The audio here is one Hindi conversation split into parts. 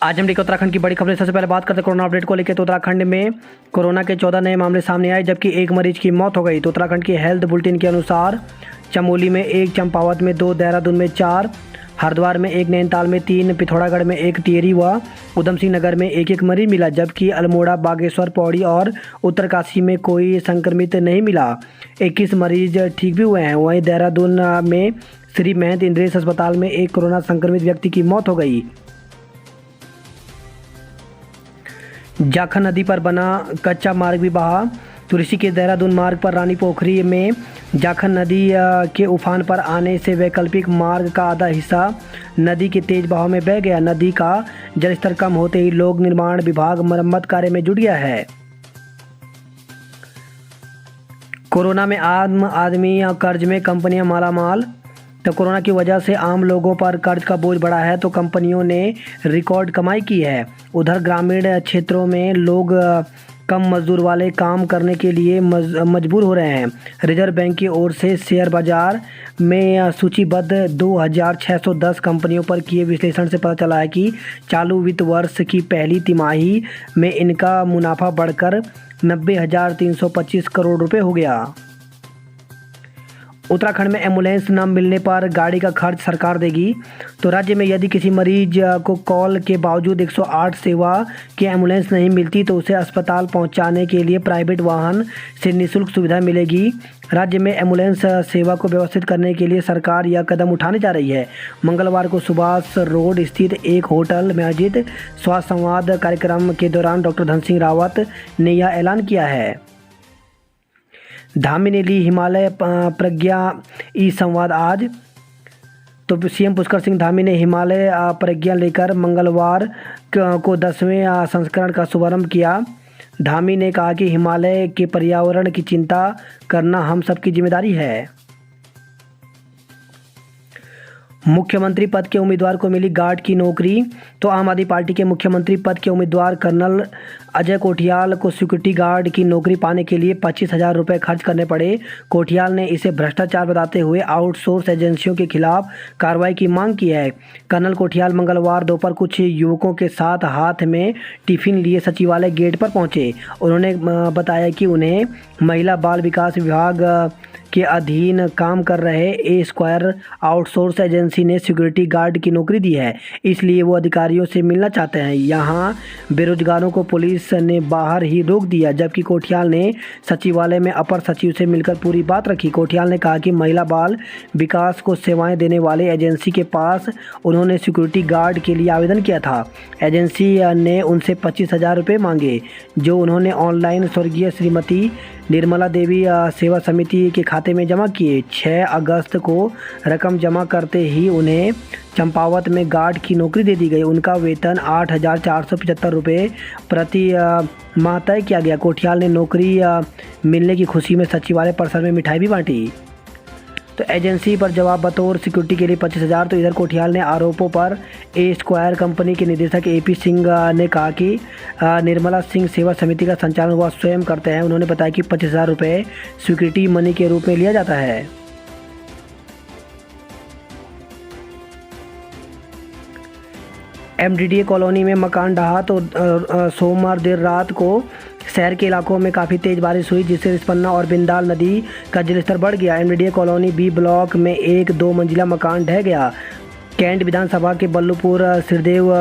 आज हम देखिए उत्तराखंड की बड़ी खबरें। सबसे पहले बात करते हैं कोरोना अपडेट को लेकर। तो उत्तराखंड में कोरोना के 14 नए मामले सामने आए, जबकि एक मरीज की मौत हो गई। तो उत्तराखंड की हेल्थ बुलेटिन के अनुसार चमोली में 1, चंपावत में 2, देहरादून में 4, हरिद्वार में 1, नैनीताल में 3, पिथौरागढ़ में 1, टिहरी व उधम सिंह नगर में 1 मरीज मिला, जबकि अल्मोड़ा, बागेश्वर, पौड़ी और उत्तरकाशी में कोई संक्रमित नहीं मिला। 21 मरीज ठीक भी हुए हैं। वहीं देहरादून में श्री महंत इंद्रेश अस्पताल में एक कोरोना संक्रमित व्यक्ति की मौत हो गई। जाखन नदी पर बना कच्चा मार्ग भी बहा। तो ऋषिकेश देहरादून मार्ग पर रानी पोखरी में जाखन नदी के उफान पर आने से वैकल्पिक मार्ग का आधा हिस्सा नदी के तेज बहाव में बह गया। नदी का जलस्तर कम होते ही लोक निर्माण विभाग मरम्मत कार्य में जुट गया है। कोरोना में आम आदमी कर्ज में कंपनियां मालामाल। तो कोरोना की वजह से आम लोगों पर कर्ज का बोझ बढ़ा है, तो कंपनियों ने रिकॉर्ड कमाई की है। उधर ग्रामीण क्षेत्रों में लोग कम मजदूर वाले काम करने के लिए मजबूर हो रहे हैं। रिजर्व बैंक की ओर से शेयर बाजार में सूचीबद्ध 2610 कंपनियों पर किए विश्लेषण से पता चला है कि चालू वित्त वर्ष की पहली तिमाही में इनका मुनाफा बढ़कर 90,325 करोड़ रुपए हो गया। उत्तराखंड में एम्बुलेंस न मिलने पर गाड़ी का खर्च सरकार देगी। तो राज्य में यदि किसी मरीज को कॉल के बावजूद 108 सेवा की एम्बुलेंस नहीं मिलती तो उसे अस्पताल पहुंचाने के लिए प्राइवेट वाहन से निःशुल्क सुविधा मिलेगी। राज्य में एम्बुलेंस सेवा को व्यवस्थित करने के लिए सरकार यह कदम उठाने जा रही है। मंगलवार को सुभाष रोड स्थित एक होटल में आयोजित स्वास्थ्य संवाद कार्यक्रम के दौरान डॉक्टर धन सिंह रावत ने यह ऐलान किया है। धामी ने ली हिमालय प्रज्ञा ई संवाद आज। तो सीएम पुष्कर सिंह धामी ने हिमालय प्रज्ञा लेकर मंगलवार को 10वें संस्करण का शुभारंभ किया। धामी ने कहा कि हिमालय के पर्यावरण की चिंता करना हम सबकी जिम्मेदारी है। मुख्यमंत्री पद के उम्मीदवार को मिली गार्ड की नौकरी। तो आम आदमी पार्टी के मुख्यमंत्री पद के उम्मीदवार कर्नल अजय कोठियाल को सिक्योरिटी गार्ड की नौकरी पाने के लिए 25,000 रुपये खर्च करने पड़े। कोठियाल ने इसे भ्रष्टाचार बताते हुए आउटसोर्स एजेंसियों के खिलाफ कार्रवाई की मांग की है। कर्नल कोठियाल मंगलवार दोपहर कुछ युवकों के साथ हाथ में टिफिन लिए सचिवालय गेट पर पहुंचे। उन्होंने बताया कि उन्हें महिला बाल विकास विभाग के अधीन काम कर रहे ए स्क्वायर आउटसोर्स एजेंसी ने सिक्योरिटी गार्ड की नौकरी दी है, इसलिए वो अधिकारियों से मिलना चाहते हैं। यहाँ बेरोजगारों को पुलिस ने बाहर ही रोक दिया, जबकि कोठियाल ने सचिवालय में अपर सचिव से मिलकर पूरी बात रखी। कोठियाल ने कहा कि महिला बाल विकास को सेवाएं देने वाले एजेंसी के पास उन्होंने सिक्योरिटी गार्ड के लिए आवेदन किया था। एजेंसी ने उनसे 25,000 रुपये मांगे, जो उन्होंने ऑनलाइन स्वर्गीय श्रीमती निर्मला देवी सेवा समिति के खाते में जमा किए। 6 अगस्त को रकम जमा करते ही उन्हें चंपावत में गार्ड की नौकरी दे दी गई। उनका वेतन 8,475 रुपये प्रति माह तय किया गया। कोठियाल ने नौकरी मिलने की खुशी में सचिवालय परिसर में मिठाई भी बांटी। तो एजेंसी पर जवाब बतौर सिक्योरिटी के लिए 25,000। तो इधर कोठियाल ने आरोपों पर ए स्क्वायर कंपनी के निदेशक AP सिंह ने कहा कि निर्मला सिंह सेवा समिति का संचालन वह स्वयं करते हैं। उन्होंने बताया कि 25,000 रुपये सिक्योरिटी मनी के रूप में लिया जाता है। MDDA कॉलोनी में मकान ढहा। तो सोमवार देर रात को शहर के इलाकों में काफ़ी तेज़ बारिश हुई, जिससे रिस्पन्ना और बिंदाल नदी का जलस्तर बढ़ गया। MDDA कॉलोनी B ब्लॉक में एक 2 मंजिला मकान ढह गया। कैंट विधानसभा के बल्लूपुर, सिरदेव,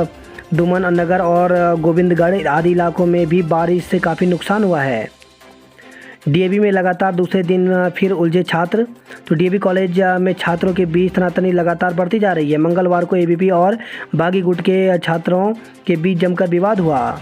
डुमन नगर और गोविंदगढ़ आदि इलाकों में भी बारिश से काफ़ी नुकसान हुआ है। DAV में लगातार दूसरे दिन फिर उलझे छात्र। तो DAV कॉलेज में छात्रों के बीच तनातनी लगातार बढ़ती जा रही है। मंगलवार को ABP और बागी गुट के छात्रों के बीच जमकर विवाद हुआ।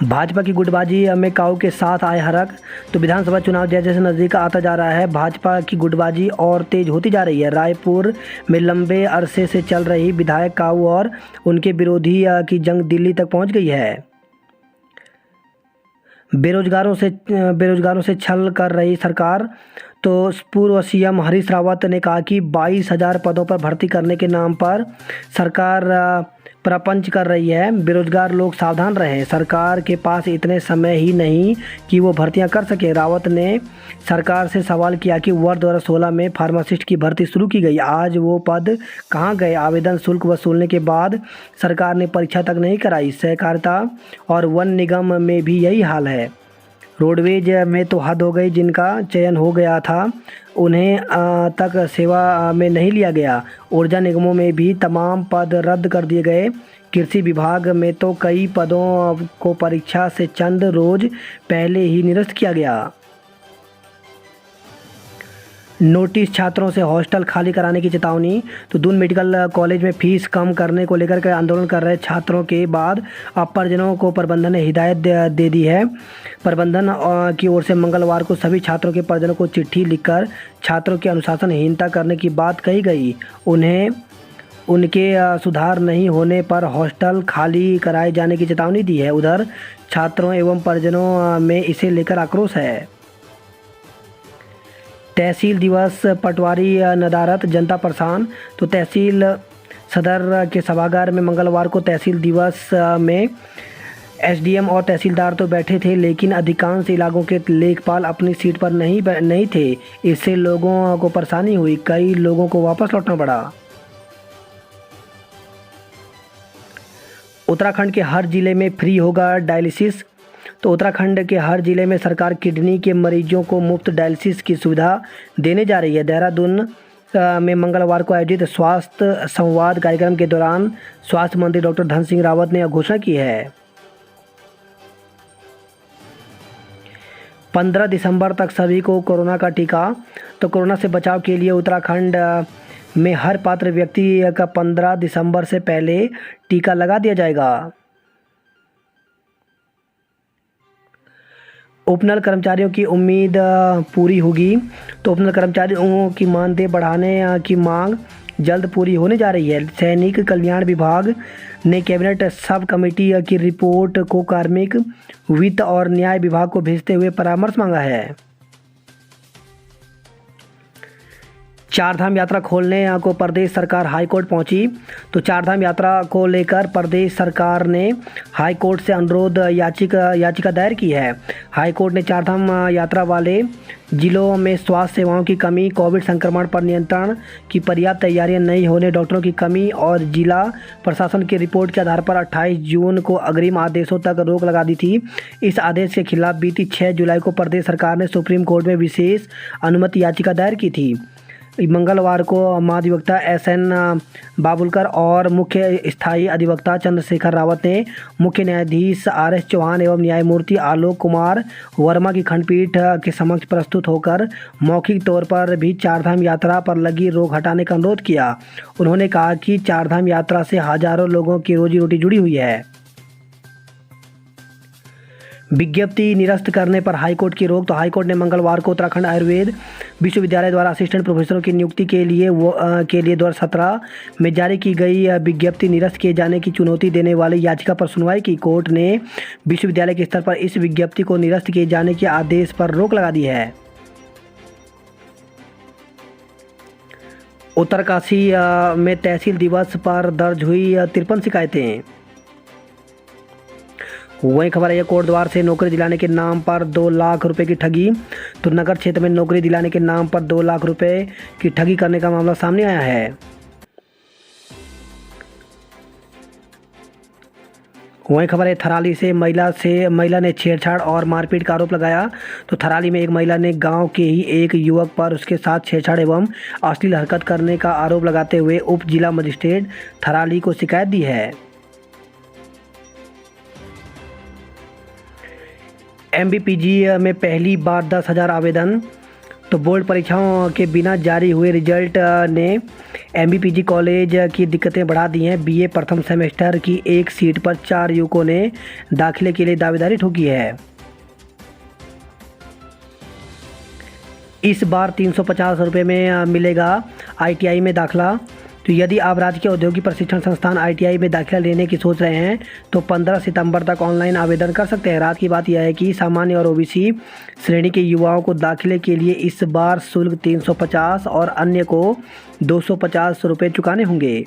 भाजपा की गुटबाजी में काऊ के साथ आए हरक। तो विधानसभा चुनाव जैसे जैसे नज़दीक आता जा रहा है, भाजपा की गुटबाजी और तेज होती जा रही है। रायपुर में लंबे अरसे से चल रही विधायक काऊ और उनके विरोधी की जंग दिल्ली तक पहुंच गई है। बेरोजगारों से छल कर रही सरकार। तो पूर्व सीएम हरीश रावत ने कहा कि 22,000 पदों पर भर्ती करने के नाम पर सरकार प्रपंच कर रही है। बेरोजगार लोग सावधान रहें, सरकार के पास इतने समय ही नहीं कि वो भर्तियां कर सके। रावत ने सरकार से सवाल किया कि वर्ष 2016 में फार्मासिस्ट की भर्ती शुरू की गई, आज वो पद कहां गए? आवेदन शुल्क वसूलने के बाद सरकार ने परीक्षा तक नहीं कराई। सहकारिता और वन निगम में भी यही हाल है। रोडवेज में तो हद हो गई, जिनका चयन हो गया था उन्हें तक सेवा में नहीं लिया गया। ऊर्जा निगमों में भी तमाम पद रद्द कर दिए गए। कृषि विभाग में तो कई पदों को परीक्षा से चंद रोज पहले ही निरस्त किया गया। नोटिस, छात्रों से हॉस्टल खाली कराने की चेतावनी। तो दून मेडिकल कॉलेज में फीस कम करने को लेकर के आंदोलन कर रहे छात्रों के बाद अब परिजनों को प्रबंधन ने हिदायत दे दी है। प्रबंधन की ओर से मंगलवार को सभी छात्रों के परिजनों को चिट्ठी लिखकर छात्रों की अनुशासनहीनता करने की बात कही गई। उन्हें उनके सुधार नहीं होने पर हॉस्टल खाली कराए जाने की चेतावनी दी है। उधर छात्रों एवं परिजनों में इसे लेकर आक्रोश है। तहसील दिवस, पटवारी नदारत, जनता परेशान। तो तहसील सदर के सभागार में मंगलवार को तहसील दिवस में एसडीएम और तहसीलदार तो बैठे थे, लेकिन अधिकांश इलाकों के लेखपाल अपनी सीट पर नहीं थे। इससे लोगों को परेशानी हुई, कई लोगों को वापस लौटना पड़ा। उत्तराखंड के हर जिले में फ्री होगा डायलिसिस। तो उत्तराखंड के हर जिले में सरकार किडनी के मरीजों को मुफ्त डायलिसिस की सुविधा देने जा रही है। देहरादून में मंगलवार को आयोजित स्वास्थ्य संवाद कार्यक्रम के दौरान स्वास्थ्य मंत्री डॉक्टर धन सिंह रावत ने घोषणा की है। 15 दिसंबर तक सभी को कोरोना का टीका। तो कोरोना से बचाव के लिए उत्तराखंड में हर पात्र व्यक्ति का 15 दिसंबर से पहले टीका लगा दिया जाएगा। उपनल कर्मचारियों की उम्मीद पूरी होगी। तो उपनल कर्मचारियों की मानदेय बढ़ाने की मांग जल्द पूरी होने जा रही है। सैनिक कल्याण विभाग ने कैबिनेट सब कमेटी की रिपोर्ट को कार्मिक, वित्त और न्याय विभाग को भेजते हुए परामर्श मांगा है। चारधाम यात्रा खोलने को प्रदेश सरकार हाईकोर्ट पहुंची। तो चारधाम यात्रा को लेकर प्रदेश सरकार ने हाईकोर्ट से अनुरोध याचिका दायर की है। हाईकोर्ट ने चारधाम यात्रा वाले जिलों में स्वास्थ्य सेवाओं की कमी, कोविड संक्रमण पर नियंत्रण की पर्याप्त तैयारियां नहीं होने, डॉक्टरों की कमी और जिला प्रशासन की रिपोर्ट के आधार पर 28 जून को अग्रिम आदेशों तक रोक लगा दी थी। इस आदेश के खिलाफ बीती 6 जुलाई को प्रदेश सरकार ने सुप्रीम कोर्ट में विशेष अनुमति याचिका दायर की थी। मंगलवार को महाधिवक्ता एसएन बाबुलकर और मुख्य स्थायी अधिवक्ता चंद्रशेखर रावत ने मुख्य न्यायाधीश आरएस चौहान एवं न्यायमूर्ति आलोक कुमार वर्मा की खंडपीठ के समक्ष प्रस्तुत होकर मौखिक तौर पर भी चारधाम यात्रा पर लगी रोक हटाने का अनुरोध किया। उन्होंने कहा कि चारधाम यात्रा से हजारों लोगों की रोजी रोटी जुड़ी हुई है। विज्ञप्ति निरस्त करने पर हाईकोर्ट की रोक। तो हाईकोर्ट ने मंगलवार को उत्तराखंड आयुर्वेद विश्वविद्यालय द्वारा असिस्टेंट प्रोफेसरों की नियुक्ति के लिए 2017 में जारी की गई विज्ञप्ति निरस्त किए जाने की चुनौती देने वाली याचिका पर सुनवाई की। कोर्ट ने विश्वविद्यालय के स्तर पर इस विज्ञप्ति को निरस्त किए जाने के आदेश पर रोक लगा दी है। उत्तरकाशी में तहसील दिवस पर दर्ज हुई 53 शिकायतें। वही खबर है, कोट द्वार से नौकरी दिलाने के नाम पर 2 लाख रुपए की ठगी। तो नगर क्षेत्र में नौकरी दिलाने के नाम पर 2 लाख रुपए की ठगी करने का मामला सामने आया है। वही खबर है, थराली से महिला ने छेड़छाड़ और मारपीट का आरोप लगाया। तो थराली में एक महिला ने गांव के ही एक युवक पर उसके साथ छेड़छाड़ एवं अश्लील हरकत करने का आरोप लगाते हुए उप जिला मजिस्ट्रेट थराली को शिकायत दी है। एमबीपीजी में पहली बार 10,000 आवेदन। तो बोर्ड परीक्षाओं के बिना जारी हुए रिजल्ट ने एमबीपीजी कॉलेज की दिक्कतें बढ़ा दी हैं। बीए प्रथम सेमेस्टर की एक सीट पर 4 युवकों ने दाखिले के लिए दावेदारी ठोकी है। इस बार 350 रुपये में मिलेगा आईटीआई में दाखिला। तो तो यदि आप राजकीय औद्योगिक प्रशिक्षण संस्थान ITI में दाखिला लेने की सोच रहे हैं तो 15 सितंबर तक ऑनलाइन आवेदन कर सकते हैं। रात की बात यह है कि सामान्य और OBC श्रेणी के युवाओं को दाखिले के लिए इस बार शुल्क 350 और अन्य को 250 रुपये चुकाने होंगे।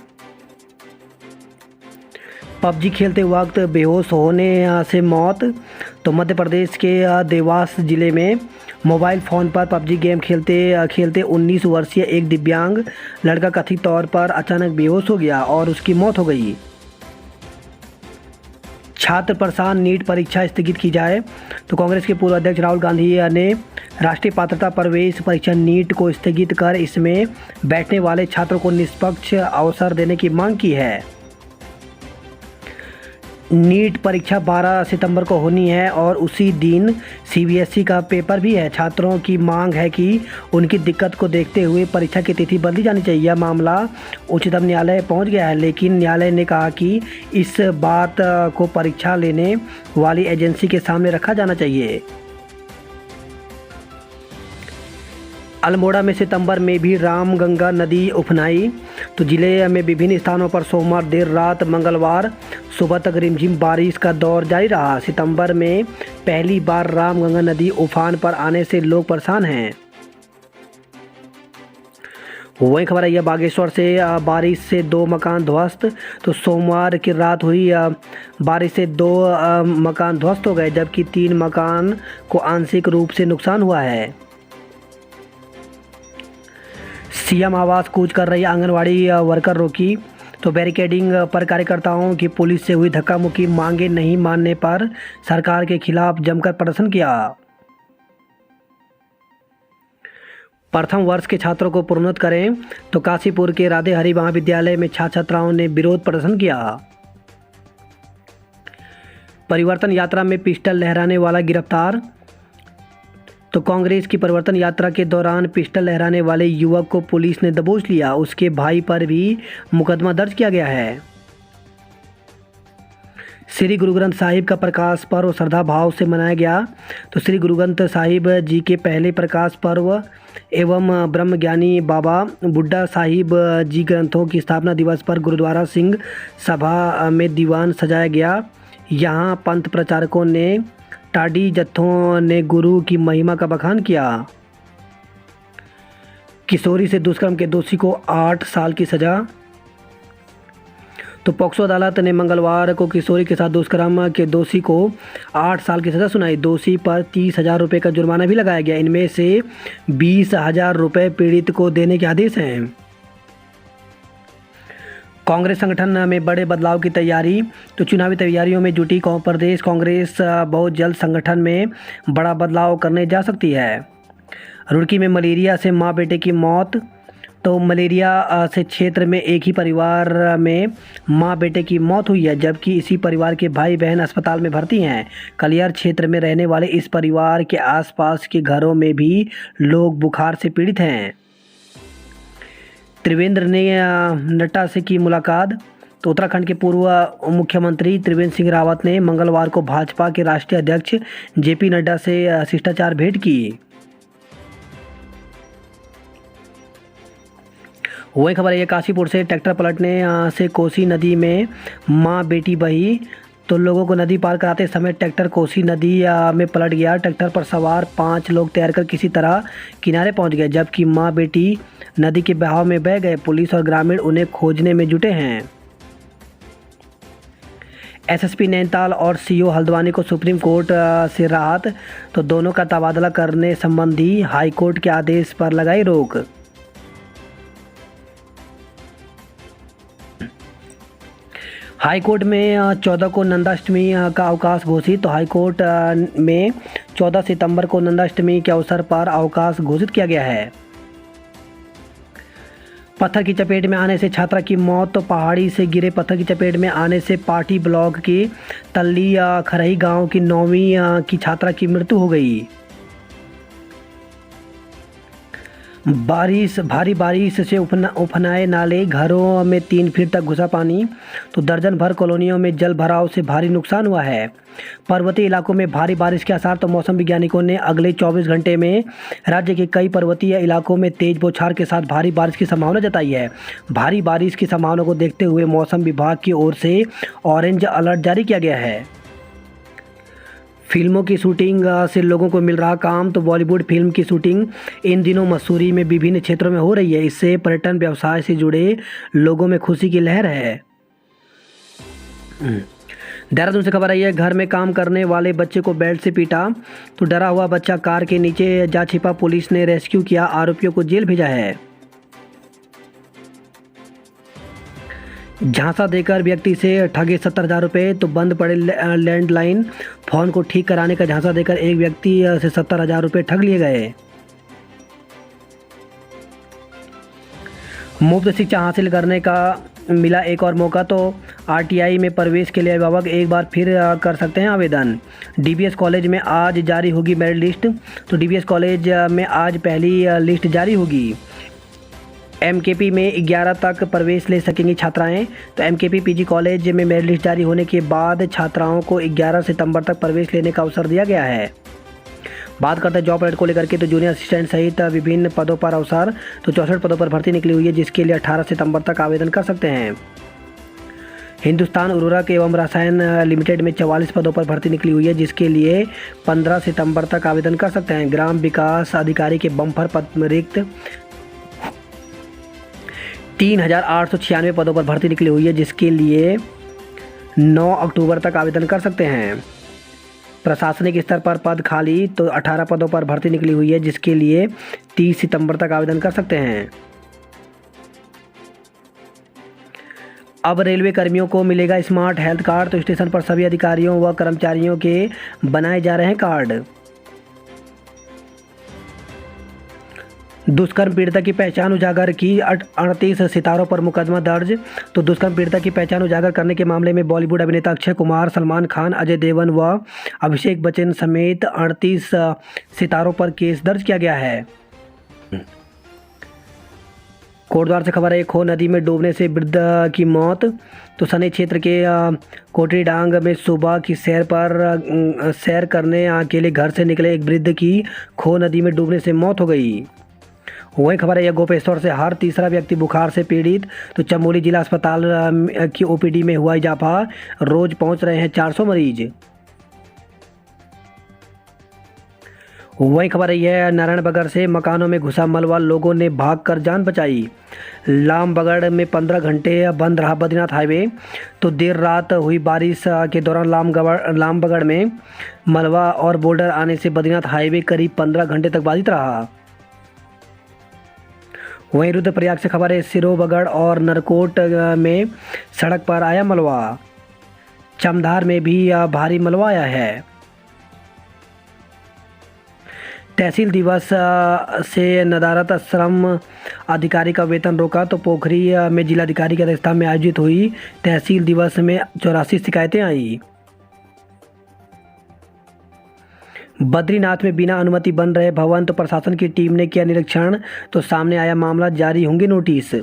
PUBG खेलते वक्त बेहोश होने से मौत। तो मध्य प्रदेश के देवास जिले में मोबाइल फ़ोन पर PUBG गेम खेलते खेलते 19 वर्षीय एक दिव्यांग लड़का कथित तौर पर अचानक बेहोश हो गया और उसकी मौत हो गई। छात्र परेशान, नीट परीक्षा स्थगित की जाए। तो कांग्रेस के पूर्व अध्यक्ष राहुल गांधी ने राष्ट्रीय पात्रता प्रवेश परीक्षा नीट को स्थगित कर इसमें बैठने वाले छात्रों को निष्पक्ष अवसर देने की मांग की है। नीट परीक्षा 12 सितंबर को होनी है और उसी दिन CBSE का पेपर भी है। छात्रों की मांग है कि उनकी दिक्कत को देखते हुए परीक्षा की तिथि बदली जानी चाहिए। यह मामला उच्चतम न्यायालय पहुंच गया है, लेकिन न्यायालय ने कहा कि इस बात को परीक्षा लेने वाली एजेंसी के सामने रखा जाना चाहिए। अल्मोड़ा में सितंबर में भी रामगंगा नदी उफनाई। तो जिले में विभिन्न स्थानों पर सोमवार देर रात मंगलवार सुबह तक रिमझिम बारिश का दौर जारी रहा। सितंबर में पहली बार रामगंगा नदी उफान पर आने से लोग परेशान हैं। वही खबर है बागेश्वर से बारिश से 2 मकान ध्वस्त। तो सोमवार की रात हुई बारिश से 2 मकान ध्वस्त हो गए, जबकि 3 मकान को आंशिक रूप से नुकसान हुआ है। CM आवास कूच कर रही आंगनवाड़ी वर्कर रोकी। तो बैरिकेडिंग पर कार्यकर्ताओं की पुलिस से हुई धक्का मुक्की। मांगे नहीं मानने पर सरकार के खिलाफ जमकर प्रदर्शन किया। प्रथम वर्ष के छात्रों को प्रोन्नत करें। तो काशीपुर के राधे हरि महाविद्यालय में छात्र छात्राओं ने विरोध प्रदर्शन किया। परिवर्तन यात्रा में पिस्टल लहराने वाला गिरफ्तार। तो कांग्रेस की परिवर्तन यात्रा के दौरान पिस्टल लहराने वाले युवक को पुलिस ने दबोच लिया। उसके भाई पर भी मुकदमा दर्ज किया गया है। श्री गुरु ग्रंथ साहिब का प्रकाश पर्व श्रद्धा भाव से मनाया गया। तो श्री गुरु ग्रंथ साहिब जी के पहले प्रकाश पर्व एवं ब्रह्मज्ञानी बाबा बुड्ढा साहिब जी ग्रंथों की स्थापना दिवस पर गुरुद्वारा सिंह सभा में दीवान सजाया गया। यहाँ पंथ प्रचारकों ने टाडी जत्थों ने गुरु की महिमा का बखान किया। किशोरी से दुष्कर्म के दोषी को 8 साल की सजा। तो पॉक्सो अदालत ने मंगलवार को किशोरी के साथ दुष्कर्म के दोषी को 8 साल की सजा सुनाई। दोषी पर 30,000 रुपये का जुर्माना भी लगाया गया। इनमें से 20,000 रुपये पीड़ित को देने के आदेश हैं। कांग्रेस संगठन में बड़े बदलाव की तैयारी। तो चुनावी तैयारियों में जुटी प्रदेश कांग्रेस बहुत जल्द संगठन में बड़ा बदलाव करने जा सकती है। रुड़की में मलेरिया से मां बेटे की मौत। तो मलेरिया से क्षेत्र में एक ही परिवार में मां बेटे की मौत हुई है, जबकि इसी परिवार के भाई बहन अस्पताल में भर्ती हैं। कलियर क्षेत्र में रहने वाले इस परिवार के आसपास के घरों में भी लोग बुखार से पीड़ित हैं। त्रिवेंद्र ने नड्डा से की मुलाकात। तो उत्तराखंड के पूर्व मुख्यमंत्री त्रिवेंद्र सिंह रावत ने मंगलवार को भाजपा के राष्ट्रीय अध्यक्ष JP नड्डा से शिष्टाचार भेंट की। वही खबर है काशीपुर से ट्रैक्टर पलटने से कोसी नदी में मां बेटी बही। तो लोगों को नदी पार कराते समय ट्रैक्टर कोसी नदी में पलट गया। ट्रैक्टर पर सवार 5 लोग तैरकर किसी तरह किनारे पहुंच गए, जबकि मां बेटी नदी के बहाव में बह गए। पुलिस और ग्रामीण उन्हें खोजने में जुटे हैं। SSP नैनीताल और CO हल्द्वानी को सुप्रीम कोर्ट से राहत। तो दोनों का तबादला करने संबंधी हाईकोर्ट के आदेश पर लगाई रोक। हाईकोर्ट में 14 को नंदाष्टमी का अवकाश घोषित। तो हाईकोर्ट में 14 सितंबर को नंदाष्टमी के अवसर पर अवकाश घोषित किया गया है। पत्थर की चपेट में आने से छात्रा की मौत। तो पहाड़ी से गिरे पत्थर की चपेट में आने से पाटी ब्लॉक के तल्ली खरही गांव की 9वीं की छात्रा की मृत्यु हो गई। भारी बारिश से उफनाए नाले, घरों में 3 फीट तक घुसा पानी। तो दर्जन भर कॉलोनियों में जल भराव से भारी नुकसान हुआ है। पर्वतीय इलाकों में भारी बारिश के आसार। तो मौसम वैज्ञानिकों ने अगले 24 घंटे में राज्य के कई पर्वतीय इलाकों में तेज बौछार के साथ भारी बारिश की संभावना जताई है। भारी बारिश की संभावना को देखते हुए मौसम विभाग की ओर से ऑरेंज अलर्ट जारी किया गया है। फिल्मों की शूटिंग से लोगों को मिल रहा काम। तो बॉलीवुड फिल्म की शूटिंग इन दिनों मसूरी में विभिन्न क्षेत्रों में हो रही है। इससे पर्यटन व्यवसाय से जुड़े लोगों में खुशी की लहर है। देहरादून से खबर आई है, घर में काम करने वाले बच्चे को बेल्ट से पीटा। तो डरा हुआ बच्चा कार के नीचे जा छिपा, पुलिस ने रेस्क्यू किया, आरोपियों को जेल भेजा है। झांसा देकर व्यक्ति से ठगे 70,000 रुपये। तो बंद पड़े लैंडलाइन फ़ोन को ठीक कराने का झांसा देकर एक व्यक्ति से 70,000 रुपये ठग लिए गए। मुफ्त शिक्षा हासिल करने का मिला एक और मौका। तो आरटीआई में प्रवेश के लिए अभिभावक एक बार फिर कर सकते हैं आवेदन। डीबीएस कॉलेज में आज जारी होगी मेरिट लिस्ट। तो डीबीएस कॉलेज में आज पहली लिस्ट जारी होगी। एमकेपी में 11 तक प्रवेश ले सकेंगी छात्राएं। तो एमकेपी पीजी कॉलेज में मेरिट लिस्ट जारी होने के बाद छात्राओं को 11 सितंबर तक प्रवेश लेने का अवसर दिया गया है। बात करते हैं जॉब अलर्ट को लेकर के। तो जूनियर असिस्टेंट सहित विभिन्न पदों पर अवसर। तो 64 पदों पर भर्ती निकली हुई है, जिसके लिए 18 सितंबर तक आवेदन कर सकते हैं। हिंदुस्तान उर्वरक एवं रसायन लिमिटेड में 44 पदों पर भर्ती निकली हुई है, जिसके लिए 15 सितंबर तक आवेदन कर सकते हैं। ग्राम विकास अधिकारी के बम्पर पद रिक्त 3,896 पदों पर भर्ती निकली हुई है, जिसके लिए 9 अक्टूबर तक आवेदन कर सकते हैं। प्रशासनिक स्तर पर पद खाली। तो 18 पदों पर भर्ती निकली हुई है, जिसके लिए 30 सितंबर तक आवेदन कर सकते हैं। अब रेलवे कर्मियों को मिलेगा स्मार्ट हेल्थ कार्ड। तो स्टेशन पर सभी अधिकारियों व कर्मचारियों के बनाए जा रहे हैं कार्ड। दुष्कर्म पीड़िता की पहचान उजागर की, 38 सितारों पर मुकदमा दर्ज। तो दुष्कर्म पीड़िता की पहचान उजागर करने के मामले में बॉलीवुड अभिनेता अक्षय कुमार, सलमान खान, अजय देवगन व अभिषेक बच्चन समेत 38 सितारों पर केस दर्ज किया गया है। कोटद्वार से खबर है, खो नदी में डूबने से वृद्ध की मौत। तो सने क्षेत्र के कोटरी डांग में सुबह की सैर करने अकेले घर से निकले एक वृद्ध की खो नदी में डूबने से मौत हो गई। वही खबर है, यह गोपेश्वर से हर तीसरा व्यक्ति बुखार से पीड़ित। तो चमोली जिला अस्पताल की ओपीडी में हुआ इजाफा, रोज पहुंच रहे हैं 400 मरीज। वही खबर रही है, नारायणबगड़ से मकानों में घुसा मलबा, लोगों ने भागकर जान बचाई। लामबगड़ में 15 घंटे बंद रहा बद्रीनाथ हाईवे। तो देर रात हुई बारिश के दौरान लामबगड़ में मलबा और बोल्डर आने से बद्रीनाथ हाईवे करीब 15 घंटे तक बाधित रहा। वहीं रुद्रप्रयाग से खबर है, सिरोबगढ़ और नरकोट में सड़क पर आया मलबा। चमधार में भी भारी मलबा आया है। तहसील दिवस से नदारत श्रम अधिकारी का वेतन रोका। तो पोखरी में जिलाधिकारी की अध्यक्षता में आयोजित हुई तहसील दिवस में 84 शिकायतें आई। बद्रीनाथ में बिना अनुमति बन रहे भवन। तो प्रशासन की टीम ने किया निरीक्षण। तो सामने आया मामला, जारी होंगे नोटिस।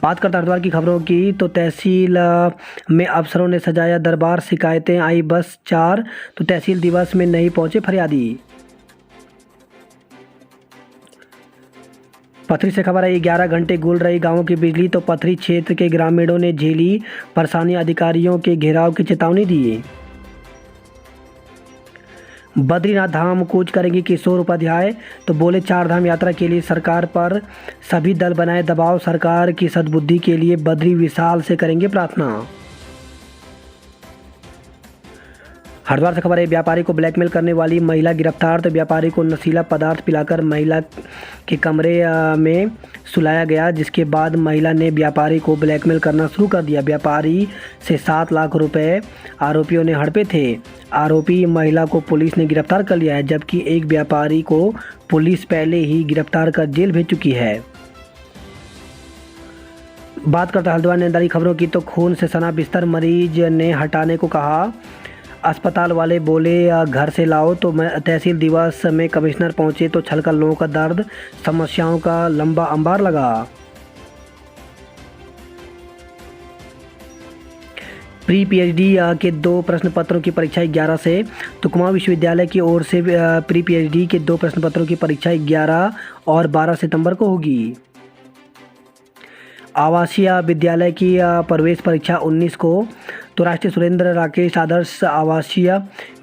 बात करते हैं हरिद्वार की खबरों की। तो तहसील में अफसरों ने सजाया दरबार, शिकायतें आई बस 4। तो तहसील दिवस में नहीं पहुंचे फरियादी। पथरी से खबर है, 11 घंटे गुल रही गांवों की बिजली। तो पथरी क्षेत्र के ग्रामीणों ने झेली परेशानी, अधिकारियों के घेराव की चेतावनी दी। बद्रीनाथ धाम कूच करेंगे किशोर उपाध्याय। तो बोले 4 धाम यात्रा के लिए सरकार पर सभी दल बनाए दबाव, सरकार की सद्बुद्धि के लिए बद्री विशाल से करेंगे प्रार्थना। हरिद्वार से खबर है, व्यापारी को ब्लैकमेल करने वाली महिला गिरफ्तार। तो व्यापारी को नशीला पदार्थ पिलाकर महिला के कमरे में सुलाया गया, जिसके बाद महिला ने व्यापारी को ब्लैकमेल करना शुरू कर दिया। व्यापारी से 7 लाख रुपए आरोपियों ने हड़पे थे। आरोपी महिला को पुलिस ने गिरफ्तार कर लिया है, जबकि एक व्यापारी को पुलिस पहले ही गिरफ्तार कर जेल भेज चुकी है। बात करते हैं हरिद्वार नंदारी खबरों की। तो खून से सना बिस्तर, मरीज ने हटाने को कहा। अस्पताल वाले बोले घर से लाओ, तो मैं तहसील दिवस में कमिश्नर पहुंचे तो छलका लोगों का दर्द, समस्याओं का लंबा अंबार लगा। प्री पीएचडी के 2 प्रश्न पत्रों की परीक्षा 11 से, तो कुमाऊं विश्वविद्यालय की ओर से प्री पीएचडी के 2 प्रश्न पत्रों की परीक्षा 11 और 12 सितंबर को होगी। आवासीय विद्यालय की प्रवेश परीक्षा 19 को, तो राष्ट्रीय सुरेंद्र राकेश आदर्श आवासीय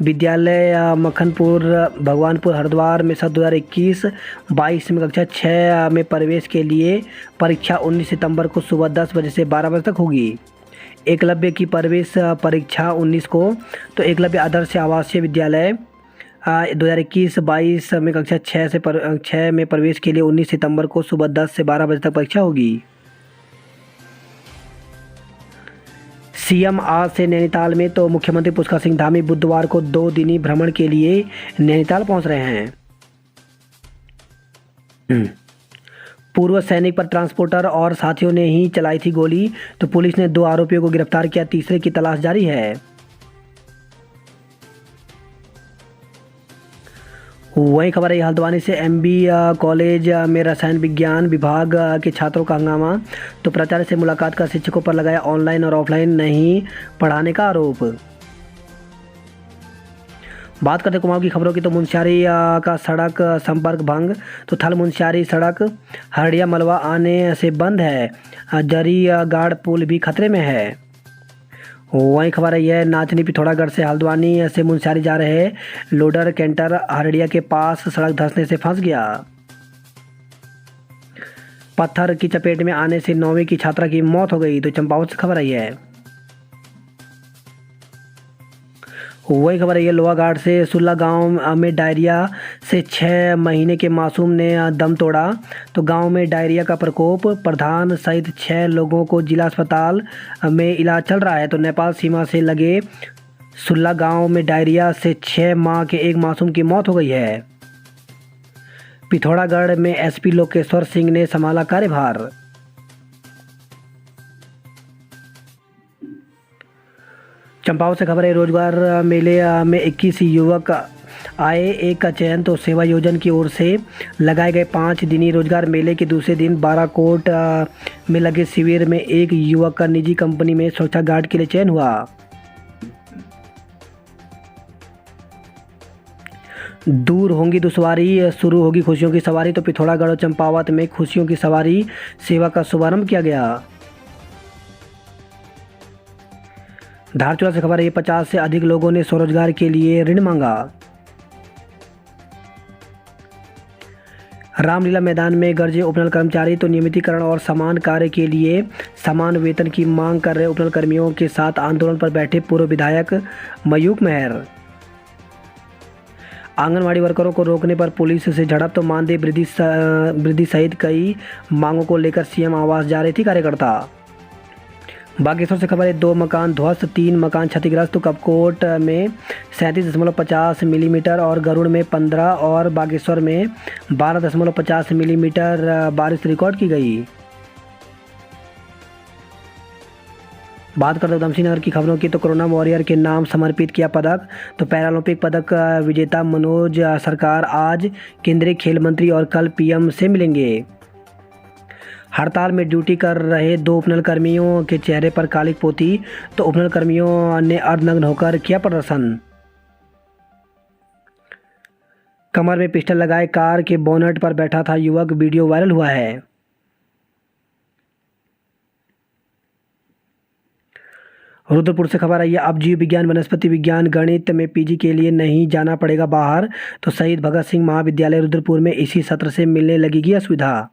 विद्यालय मखनपुर भगवानपुर हरिद्वार में 2021-22 में कक्षा 6 में प्रवेश के लिए परीक्षा 19 सितंबर को सुबह 10 बजे से 12 बजे तक होगी। एकलव्य की प्रवेश परीक्षा 19 को, तो एकलव्य आदर्श आवासीय विद्यालय 2021-22 में कक्षा 6 में प्रवेश के लिए 19 सितंबर को सुबह 10 से 12 बजे तक परीक्षा होगी। सीएम आज से नैनीताल में, तो मुख्यमंत्री पुष्कर सिंह धामी बुधवार को 2 दिनी भ्रमण के लिए नैनीताल पहुंच रहे हैं। पूर्व सैनिक पर ट्रांसपोर्टर और साथियों ने ही चलाई थी गोली, तो पुलिस ने 2 आरोपियों को गिरफ्तार किया, तीसरे की तलाश जारी है। वही खबर है हल्द्वानी से, एमबी कॉलेज में रसायन विज्ञान विभाग के छात्रों का हंगामा, तो प्राचार्य से मुलाकात कर शिक्षकों पर लगाया ऑनलाइन और ऑफलाइन नहीं पढ़ाने का आरोप। बात करते कुमाऊं की खबरों की, तो मुंशियारी का सड़क संपर्क भंग, तो थल मुंशियारी सड़क हरडिया मलवा आने से बंद है, जरी गाड़ पुल भी खतरे में है। वही खबर है यह नाचनी पिथौरागढ़ से हल्द्वानी से मुंशियारी जा रहे लोडर कैंटर हरडिया के पास सड़क धंसने से फंस गया। पत्थर की चपेट में आने से 9वीं की छात्रा की मौत हो गई, तो चंपावत से खबर आई है। वही खबर है ये लोहाघाट से सुल्ला गांव में डायरिया से 6 महीने के मासूम ने दम तोड़ा, तो गांव में डायरिया का प्रकोप, प्रधान सहित 6 लोगों को जिला अस्पताल में इलाज चल रहा है। तो नेपाल सीमा से लगे सुल्ला गांव में डायरिया से 6 माह के एक मासूम की मौत हो गई है। पिथौरागढ़ में एसपी लोकेश्वर सिंह ने संभाला कार्यभार। चंपावत से खबर है रोजगार मेले में 21 युवक आए, एक का चयन, तो सेवा योजन की ओर से लगाए गए 5 दिनी रोजगार मेले के दूसरे दिन बाराकोट में लगे शिविर में एक युवक का निजी कंपनी में सुरक्षा गार्ड के लिए चयन हुआ। दूर होंगी दुश्वारी, शुरू होगी खुशियों की सवारी, तो पिथौरागढ़ और चंपावत में खुशियों की सवारी सेवा का शुभारंभ किया गया। धारचूला से खबर है 50 से अधिक लोगों ने स्वरोजगार के लिए ऋण मांगा। रामलीला मैदान में गरजे उपनल कर्मचारी, तो नियमितीकरण और समान कार्य के लिए समान वेतन की मांग कर रहे उपनल कर्मियों के साथ आंदोलन पर बैठे पूर्व विधायक मयूक मेहर। आंगनवाड़ी वर्करों को रोकने पर पुलिस से झड़प, तो मानदेय वृद्धि सहित कई मांगों को लेकर सीएम आवास जा रही थी कार्यकर्ता। बागेश्वर से खबर है 2 मकान ध्वस्त, 3 मकान क्षतिग्रस्त, तो कपकोट में 37.50 मिलीमीटर और गरुड़ में 15 और बागेश्वर में 12.50 मिलीमीटर बारिश रिकॉर्ड की गई। बात करते हैं उधमसिंह नगर की खबरों की, तो कोरोना वॉरियर के नाम समर्पित किया पदक, तो पैरालंपिक पदक विजेता मनोज सरकार आज केंद्रीय खेल मंत्री और कल पीएम से मिलेंगे। हड़ताल में ड्यूटी कर रहे 2 उपनल कर्मियों के चेहरे पर काली पोती, तो उपनल कर्मियों ने अर्धनग्न होकर किया प्रदर्शन। कमर में पिस्टल लगाए कार के बोनट पर बैठा था युवक, वीडियो वायरल हुआ है। रुद्रपुर से खबर आई है अब जीव विज्ञान वनस्पति विज्ञान गणित में पीजी के लिए नहीं जाना पड़ेगा बाहर, तो शहीद भगत सिंह महाविद्यालय रुद्रपुर में इसी सत्र से मिलने लगेगी सुविधा।